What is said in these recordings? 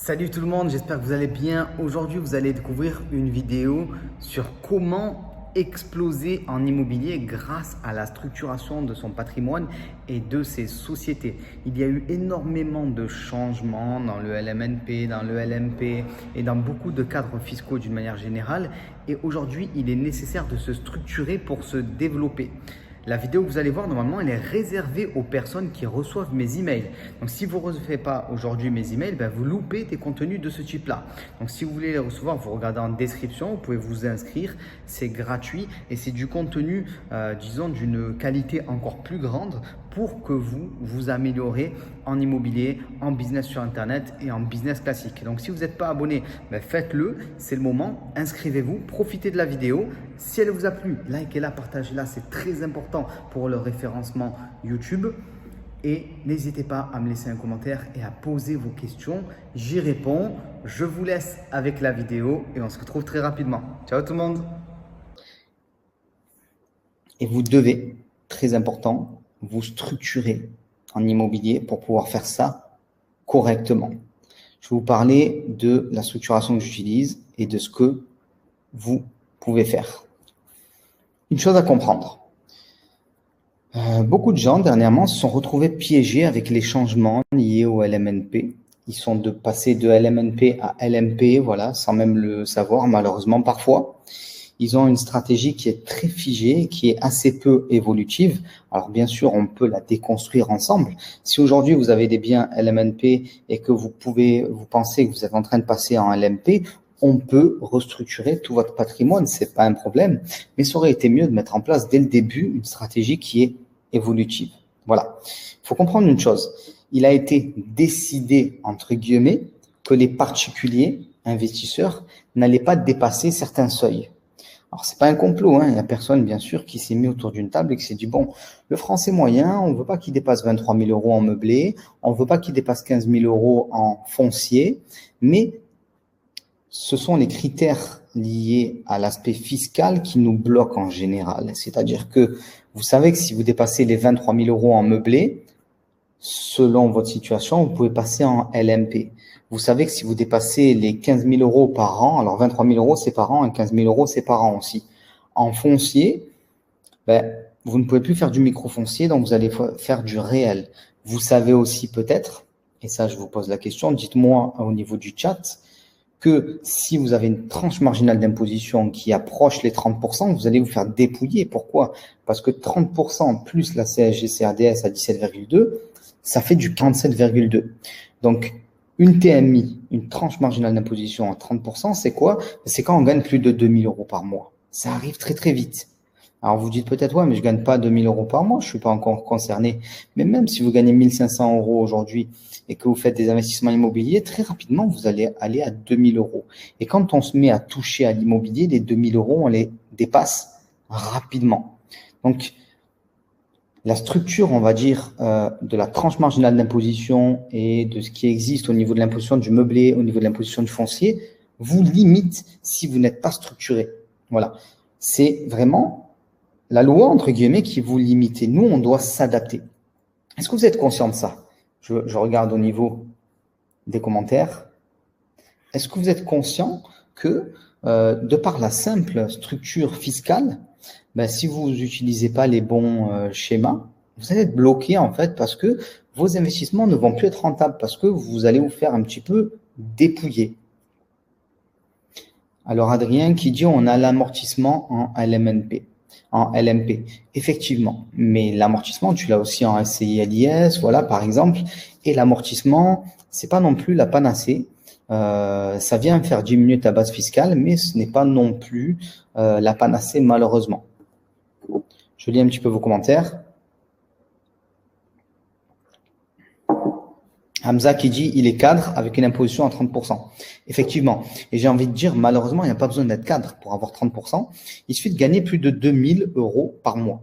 Salut tout le monde, j'espère que vous allez bien. Aujourd'hui, vous allez découvrir une vidéo sur comment exploser en immobilier grâce à la structuration de son patrimoine et de ses sociétés. Il y a eu énormément de changements dans le LMNP, dans le LMP et dans beaucoup de cadres fiscaux d'une manière générale. Et aujourd'hui, il est nécessaire de se structurer pour se développer. La vidéo que vous allez voir, normalement, elle est réservée aux personnes qui reçoivent mes emails. Donc, si vous ne recevez pas aujourd'hui mes emails, vous loupez des contenus de ce type-là. Donc, si vous voulez les recevoir, vous regardez en description, vous pouvez vous inscrire. C'est gratuit et c'est du contenu, disons, d'une qualité encore plus grande pour que vous vous améliorez en immobilier, en business sur Internet et en business classique. Donc, si vous n'êtes pas abonné, faites-le. C'est le moment. Inscrivez-vous, profitez de la vidéo. Si elle vous a plu, likez-la, partagez-la. C'est très important pour le référencement YouTube. Et n'hésitez pas à me laisser un commentaire et à poser vos questions. J'y réponds. Je vous laisse avec la vidéo et on se retrouve très rapidement. Ciao tout le monde. Et vous devez, très important, vous structurer en immobilier pour pouvoir faire ça correctement. Je vais vous parler de la structuration que j'utilise et de ce que vous pouvez faire. Une chose à comprendre. Beaucoup de gens, dernièrement, se sont retrouvés piégés avec les changements liés au LMNP. Ils sont passés de LMNP à LMP, voilà, sans même le savoir, malheureusement, parfois. Ils ont une stratégie qui est très figée, qui est assez peu évolutive. Alors, bien sûr, on peut la déconstruire ensemble. Si aujourd'hui, vous avez des biens LMNP et que vous pensez que vous êtes en train de passer en LMP, on peut restructurer tout votre patrimoine, c'est pas un problème. Mais ça aurait été mieux de mettre en place dès le début une stratégie qui est évolutive. Voilà. Il faut comprendre une chose. Il a été décidé, entre guillemets, que les particuliers investisseurs n'allaient pas dépasser certains seuils. Alors, c'est pas un complot, hein. Il y a personne, bien sûr, qui s'est mis autour d'une table et qui s'est dit, bon, le Français moyen, on ne veut pas qu'il dépasse 23 000 euros en meublé, on ne veut pas qu'il dépasse 15 000 euros en foncier, mais ce sont les critères liés à l'aspect fiscal qui nous bloquent en général. C'est-à-dire que vous savez que si vous dépassez les 23 000 euros en meublé, selon votre situation, vous pouvez passer en LMP. Vous savez que si vous dépassez les 15 000 euros par an, alors 23 000 euros c'est par an et 15 000 euros c'est par an aussi. En foncier, vous ne pouvez plus faire du microfoncier, donc vous allez faire du réel. Vous savez aussi peut-être, et ça je vous pose la question, dites-moi au niveau du chat, que si vous avez une tranche marginale d'imposition qui approche les 30%, vous allez vous faire dépouiller. Pourquoi? Parce que 30% plus la CSG-CRDS à 17,2, ça fait du 47,2. Donc, une TMI, une tranche marginale d'imposition à 30%, c'est quoi? C'est quand on gagne plus de 2 000 euros par mois. Ça arrive très, très vite. Alors, vous dites peut-être, ouais, mais je gagne pas 2 000 euros par mois, je suis pas encore concerné. Mais même si vous gagnez 1 500 euros aujourd'hui et que vous faites des investissements immobiliers, très rapidement, vous allez aller à 2 000 euros. Et quand on se met à toucher à l'immobilier, les 2 000 euros, on les dépasse rapidement. Donc, la structure, on va dire, de la tranche marginale d'imposition et de ce qui existe au niveau de l'imposition du meublé, au niveau de l'imposition du foncier, vous limite si vous n'êtes pas structuré. Voilà. C'est vraiment la loi, entre guillemets, qui vous limite. Et nous, on doit s'adapter. Est-ce que vous êtes conscient de ça? Je regarde au niveau des commentaires. Est-ce que vous êtes conscient que, de par la simple structure fiscale, si vous n'utilisez pas les bons schémas, vous allez être bloqué en fait parce que vos investissements ne vont plus être rentables parce que vous allez vous faire un petit peu dépouiller. Alors Adrien qui dit on a l'amortissement en LMNP. En LMP, effectivement. Mais l'amortissement, tu l'as aussi en SCI LIS, voilà, par exemple. Et l'amortissement, c'est pas non plus la panacée. Ça vient faire diminuer ta base fiscale, mais ce n'est pas non plus la panacée, malheureusement. Je lis un petit peu vos commentaires. Hamza qui dit il est cadre avec une imposition à 30%. Effectivement. Et j'ai envie de dire, malheureusement, il n'y a pas besoin d'être cadre pour avoir 30%. Il suffit de gagner plus de 2 000 euros par mois.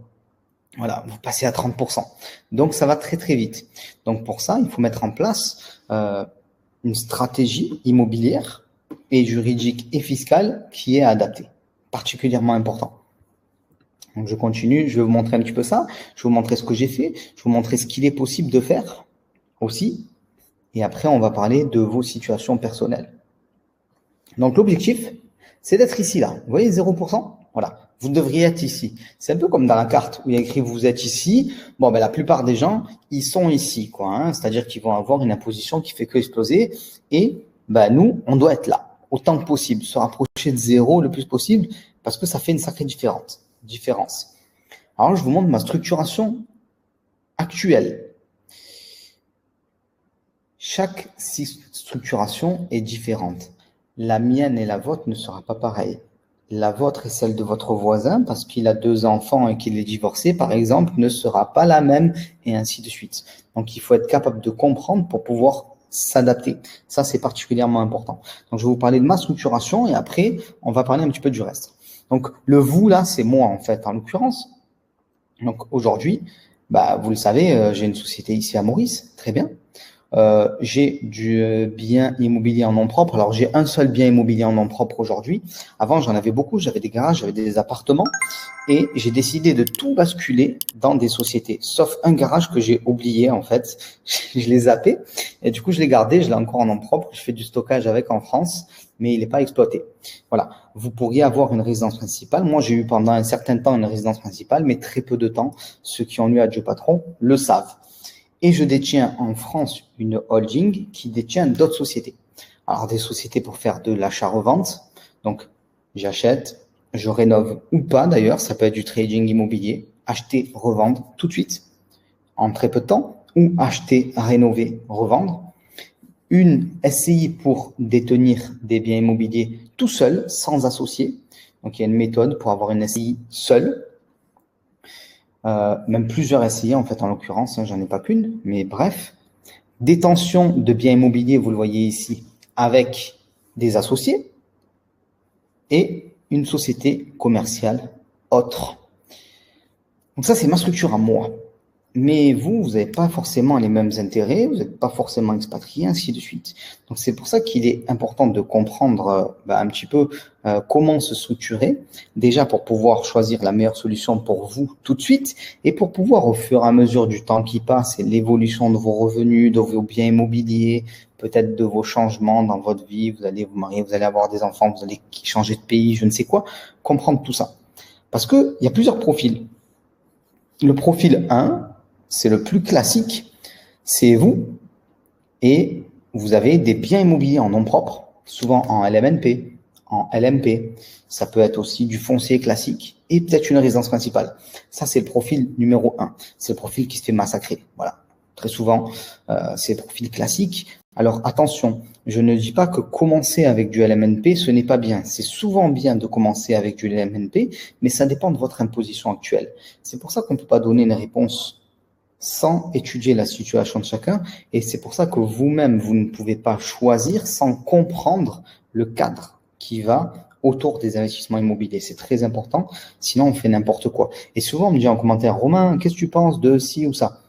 Voilà, vous passez à 30%. Donc, ça va très, très vite. Donc, pour ça, il faut mettre en place une stratégie immobilière et juridique et fiscale qui est adaptée. Particulièrement important. Donc, je continue. Je vais vous montrer un petit peu ça. Je vais vous montrer ce que j'ai fait. Je vais vous montrer ce qu'il est possible de faire aussi. Et après, on va parler de vos situations personnelles. Donc, l'objectif, c'est d'être ici, là. Vous voyez, 0%? Voilà. Vous devriez être ici. C'est un peu comme dans la carte où il y a écrit « vous êtes ici ». Bon, ben, la plupart des gens, ils sont ici, quoi. Hein. C'est-à-dire qu'ils vont avoir une imposition qui fait que exploser. Et ben, nous, on doit être là, autant que possible. Se rapprocher de 0 le plus possible parce que ça fait une sacrée différence. Alors, je vous montre ma structuration actuelle. Chaque structuration est différente. La mienne et la vôtre ne sera pas pareille. La vôtre et celle de votre voisin, parce qu'il a 2 enfants et qu'il est divorcé, par exemple, ne sera pas la même, et ainsi de suite. Donc, il faut être capable de comprendre pour pouvoir s'adapter. Ça, c'est particulièrement important. Donc, je vais vous parler de ma structuration, et après, on va parler un petit peu du reste. Donc, le vous, là, c'est moi, en fait, en l'occurrence. Donc, aujourd'hui, bah, vous le savez, j'ai une société ici à Maurice, très bien. J'ai du bien immobilier en nom propre. Alors, j'ai un seul bien immobilier en nom propre aujourd'hui. Avant, j'en avais beaucoup. J'avais des garages, j'avais des appartements. Et j'ai décidé de tout basculer dans des sociétés. Sauf un garage que j'ai oublié, en fait. Je l'ai zappé. Et du coup, je l'ai gardé. Je l'ai encore en nom propre. Je fais du stockage avec en France, mais il n'est pas exploité. Voilà. Vous pourriez avoir une résidence principale. Moi, j'ai eu pendant un certain temps une résidence principale, mais très peu de temps. Ceux qui ont eu Adieu Patron le savent. Et je détiens en France une holding qui détient d'autres sociétés. Alors, des sociétés pour faire de l'achat-revente. Donc, j'achète, je rénove ou pas d'ailleurs. Ça peut être du trading immobilier. Acheter, revendre tout de suite, en très peu de temps. Ou acheter, rénover, revendre. Une SCI pour détenir des biens immobiliers tout seul, sans associé. Donc, il y a une méthode pour avoir une SCI seule. Même plusieurs SCI en fait en l'occurrence, hein, j'en ai pas qu'une, mais bref. Détention de biens immobiliers, vous le voyez ici, avec des associés et une société commerciale autre. Donc ça, c'est ma structure à moi. Mais vous n'avez pas forcément les mêmes intérêts, vous n'êtes pas forcément expatrié, ainsi de suite. Donc c'est pour ça qu'il est important de comprendre un petit peu comment se structurer, déjà pour pouvoir choisir la meilleure solution pour vous tout de suite, et pour pouvoir au fur et à mesure du temps qui passe et l'évolution de vos revenus, de vos biens immobiliers, peut-être de vos changements dans votre vie, vous allez vous marier, vous allez avoir des enfants, vous allez changer de pays, je ne sais quoi, comprendre tout ça. Parce qu'il y a plusieurs profils. Le profil 1, c'est le plus classique, c'est vous et vous avez des biens immobiliers en nom propre, souvent en LMNP, en LMP. Ça peut être aussi du foncier classique et peut-être une résidence principale. Ça, c'est le profil numéro 1. C'est le profil qui se fait massacrer. Voilà. Très souvent, c'est le profil classique. Alors attention, je ne dis pas que commencer avec du LMNP, ce n'est pas bien. C'est souvent bien de commencer avec du LMNP, mais ça dépend de votre imposition actuelle. C'est pour ça qu'on ne peut pas donner une réponse sans étudier la situation de chacun. Et c'est pour ça que vous-même, vous ne pouvez pas choisir sans comprendre le cadre qui va autour des investissements immobiliers. C'est très important, sinon on fait n'importe quoi. Et souvent, on me dit en commentaire, Romain, qu'est-ce que tu penses de ci ou ça?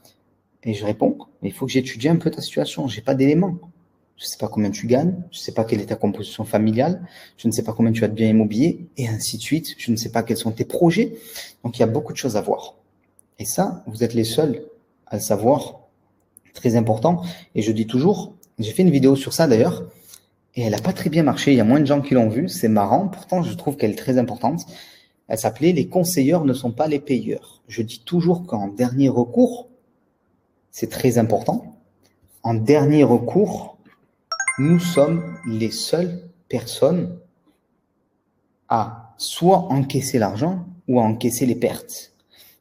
Et je réponds, mais il faut que j'étudie un peu ta situation. Je n'ai pas d'éléments. Je ne sais pas combien tu gagnes, je ne sais pas quelle est ta composition familiale, je ne sais pas combien tu as de biens immobiliers, et ainsi de suite. Je ne sais pas quels sont tes projets. Donc, il y a beaucoup de choses à voir. Et ça, vous êtes les seuls à le savoir. Très important. Et je dis toujours, j'ai fait une vidéo sur ça d'ailleurs, et elle n'a pas très bien marché. Il y a moins de gens qui l'ont vue. C'est marrant. Pourtant, je trouve qu'elle est très importante. Elle s'appelait « Les conseilleurs ne sont pas les payeurs ». Je dis toujours qu'en dernier recours, c'est très important. En dernier recours, nous sommes les seules personnes à soit encaisser l'argent ou à encaisser les pertes.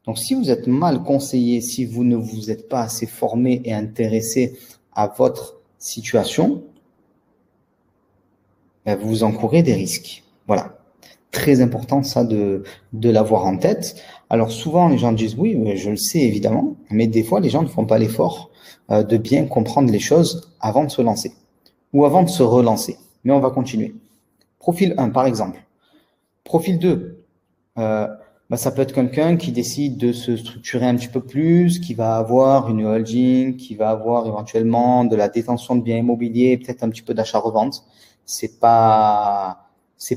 Donc, si vous êtes mal conseillé, si vous ne vous êtes pas assez formé et intéressé à votre situation, vous encourez des risques. Voilà. Très important, ça, de l'avoir en tête. Alors, souvent, les gens disent oui, je le sais, évidemment, mais des fois, les gens ne font pas l'effort de bien comprendre les choses avant de se lancer ou avant de se relancer. Mais on va continuer. Profil 1, par exemple. Profil 2, ça peut être quelqu'un qui décide de se structurer un petit peu plus, qui va avoir une holding, qui va avoir éventuellement de la détention de biens immobiliers, peut-être un petit peu d'achat-revente. C'est pas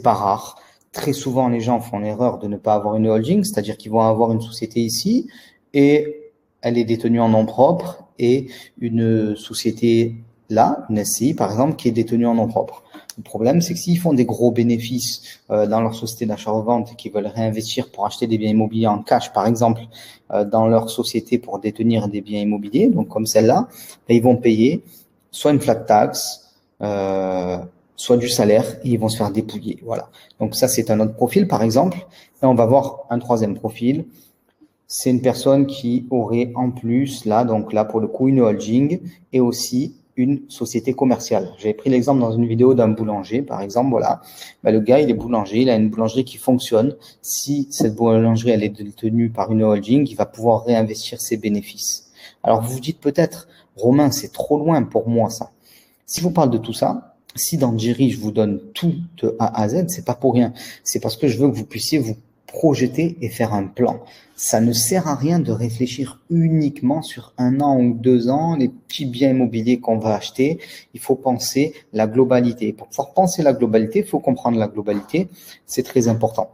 rare. Très souvent, les gens font l'erreur de ne pas avoir une holding, c'est-à-dire qu'ils vont avoir une société ici et elle est détenue en nom propre et une société là, une SCI, par exemple, qui est détenue en nom propre. Le problème, c'est que s'ils font des gros bénéfices dans leur société d'achat-revente et qu'ils veulent réinvestir pour acheter des biens immobiliers en cash, par exemple, dans leur société pour détenir des biens immobiliers, donc comme celle-là, ils vont payer soit une flat tax, soit du salaire, et ils vont se faire dépouiller. Voilà. Donc ça, c'est un autre profil, par exemple. Et on va voir un troisième profil. C'est une personne qui aurait en plus, là, donc là, pour le coup, une holding et aussi une société commerciale. J'avais pris l'exemple dans une vidéo d'un boulanger, par exemple, voilà. Ben, le gars, il est boulanger, il a une boulangerie qui fonctionne. Si cette boulangerie, elle est détenue par une holding, il va pouvoir réinvestir ses bénéfices. Alors, vous vous dites peut-être, Romain, c'est trop loin pour moi, ça. Si je vous parle de tout ça, si dans Jiri, je vous donne tout de A à Z, c'est pas pour rien. C'est parce que je veux que vous puissiez vous projeter et faire un plan. Ça ne sert à rien de réfléchir uniquement sur 1 an ou 2 ans, les petits biens immobiliers qu'on va acheter. Il faut penser la globalité. Pour pouvoir penser la globalité, il faut comprendre la globalité. C'est très important.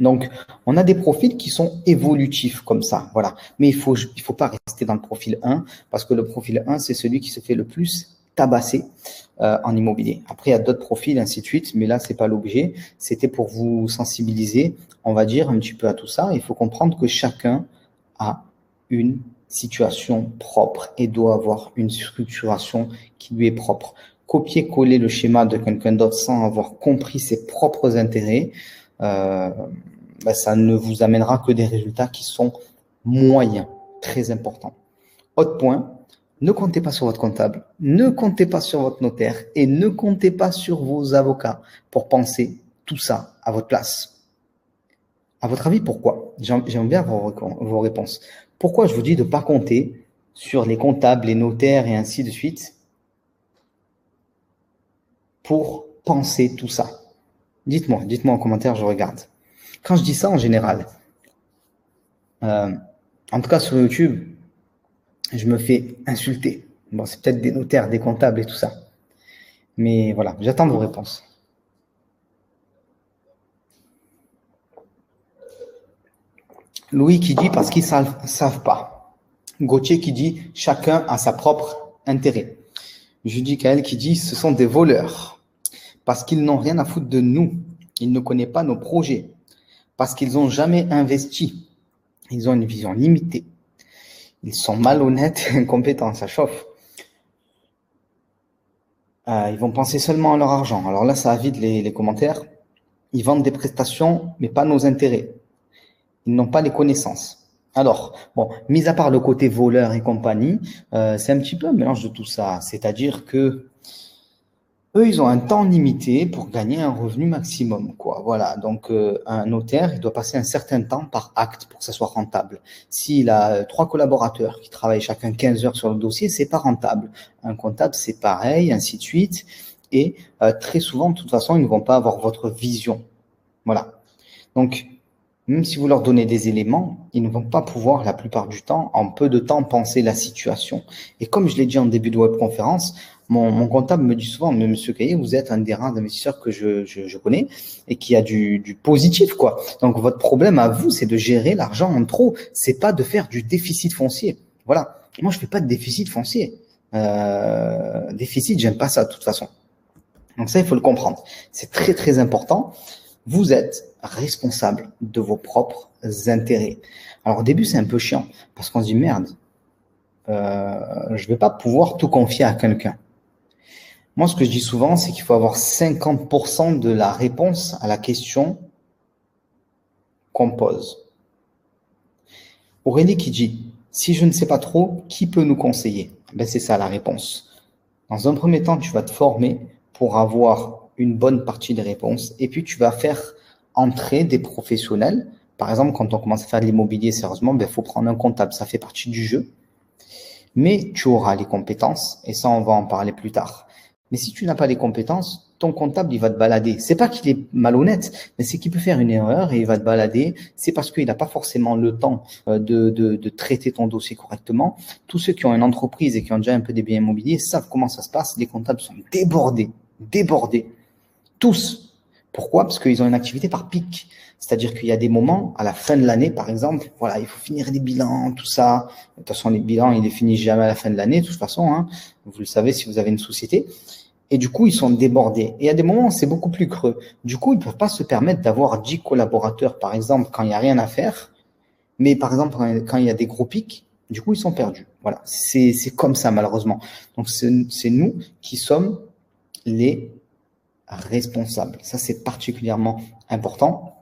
Donc, on a des profils qui sont évolutifs comme ça, voilà. Mais il faut pas rester dans le profil 1 parce que le profil 1, c'est celui qui se fait le plus tabasser en immobilier. Après, il y a d'autres profils, ainsi de suite, mais là, c'est pas l'objet. C'était pour vous sensibiliser, on va dire, un petit peu à tout ça. Il faut comprendre que chacun a une situation propre et doit avoir une structuration qui lui est propre. Copier-coller le schéma de quelqu'un d'autre sans avoir compris ses propres intérêts, ça ne vous amènera que des résultats qui sont moyens, très importants. Autre point, ne comptez pas sur votre comptable, ne comptez pas sur votre notaire et ne comptez pas sur vos avocats pour penser tout ça à votre place. À votre avis, pourquoi? J'aime bien vos réponses. Pourquoi je vous dis de ne pas compter sur les comptables, les notaires et ainsi de suite pour penser tout ça? Dites-moi en commentaire, je regarde. Quand je dis ça en général, en tout cas sur YouTube, je me fais insulter. Bon, c'est peut-être des notaires, des comptables et tout ça. Mais voilà, j'attends vos réponses. Louis qui dit parce qu'ils savent pas. Gauthier qui dit chacun a sa propre intérêt. Judy Kael qui dit ce sont des voleurs parce qu'ils n'ont rien à foutre de nous. Ils ne connaissent pas nos projets parce qu'ils n'ont jamais investi. Ils ont une vision limitée. Ils sont malhonnêtes et incompétents, ça chauffe. Ils vont penser seulement à leur argent. Alors là, ça vide les commentaires. Ils vendent des prestations, mais pas nos intérêts. Ils n'ont pas les connaissances. Alors, bon, mis à part le côté voleur et compagnie, c'est un petit peu un mélange de tout ça. C'est-à-dire que eux, ils ont un temps limité pour gagner un revenu maximum, quoi. Voilà. Donc, un notaire, il doit passer un certain temps par acte pour que ça soit rentable. S'il a 3 collaborateurs qui travaillent chacun 15 heures sur le dossier, c'est pas rentable. Un comptable, c'est pareil, ainsi de suite. Et très souvent, de toute façon, ils ne vont pas avoir votre vision. Voilà. Donc, même si vous leur donnez des éléments, ils ne vont pas pouvoir, la plupart du temps, en peu de temps, penser la situation. Et comme je l'ai dit en début de webconférence, mon comptable me dit souvent, mais monsieur Caillé, vous êtes un des rares investisseurs que je connais et qui a du positif, quoi. Donc, votre problème à vous, c'est de gérer l'argent en trop. C'est pas de faire du déficit foncier. Voilà. Moi, je fais pas de déficit foncier. Déficit, j'aime pas ça, de toute façon. Donc ça, il faut le comprendre. C'est très, très important. Vous êtes responsable de vos propres intérêts. Alors, au début, c'est un peu chiant parce qu'on se dit, merde, je vais pas pouvoir tout confier à quelqu'un. Moi, ce que je dis souvent, c'est qu'il faut avoir 50% de la réponse à la question qu'on pose. Aurélie qui dit, si je ne sais pas trop, qui peut nous conseiller? Ben, c'est ça la réponse. Dans un premier temps, tu vas te former pour avoir une bonne partie des réponses et puis tu vas faire entrer des professionnels. Par exemple, quand on commence à faire de l'immobilier sérieusement, ben, faut prendre un comptable, ça fait partie du jeu. Mais tu auras les compétences et ça, on va en parler plus tard. Mais si tu n'as pas les compétences, ton comptable, il va te balader. C'est pas qu'il est malhonnête, mais c'est qu'il peut faire une erreur et il va te balader. C'est parce qu'il n'a pas forcément le temps de traiter ton dossier correctement. Tous ceux qui ont une entreprise et qui ont déjà un peu des biens immobiliers savent comment ça se passe. Les comptables sont débordés. Tous. Pourquoi? Parce qu'ils ont une activité par pic. C'est-à-dire qu'il y a des moments, à la fin de l'année, par exemple, voilà, il faut finir des bilans, tout ça. De toute façon, les bilans, ils ne les finissent jamais à la fin de l'année, de toute façon, hein. Vous le savez si vous avez une société. Et du coup, ils sont débordés. Et il y a des moments où c'est beaucoup plus creux. Du coup, ils ne peuvent pas se permettre d'avoir 10 collaborateurs, par exemple, quand il n'y a rien à faire. Mais par exemple, quand il y a des gros pics, du coup, ils sont perdus. Voilà, c'est comme ça, malheureusement. Donc, c'est nous qui sommes les responsables. Ça, c'est particulièrement important.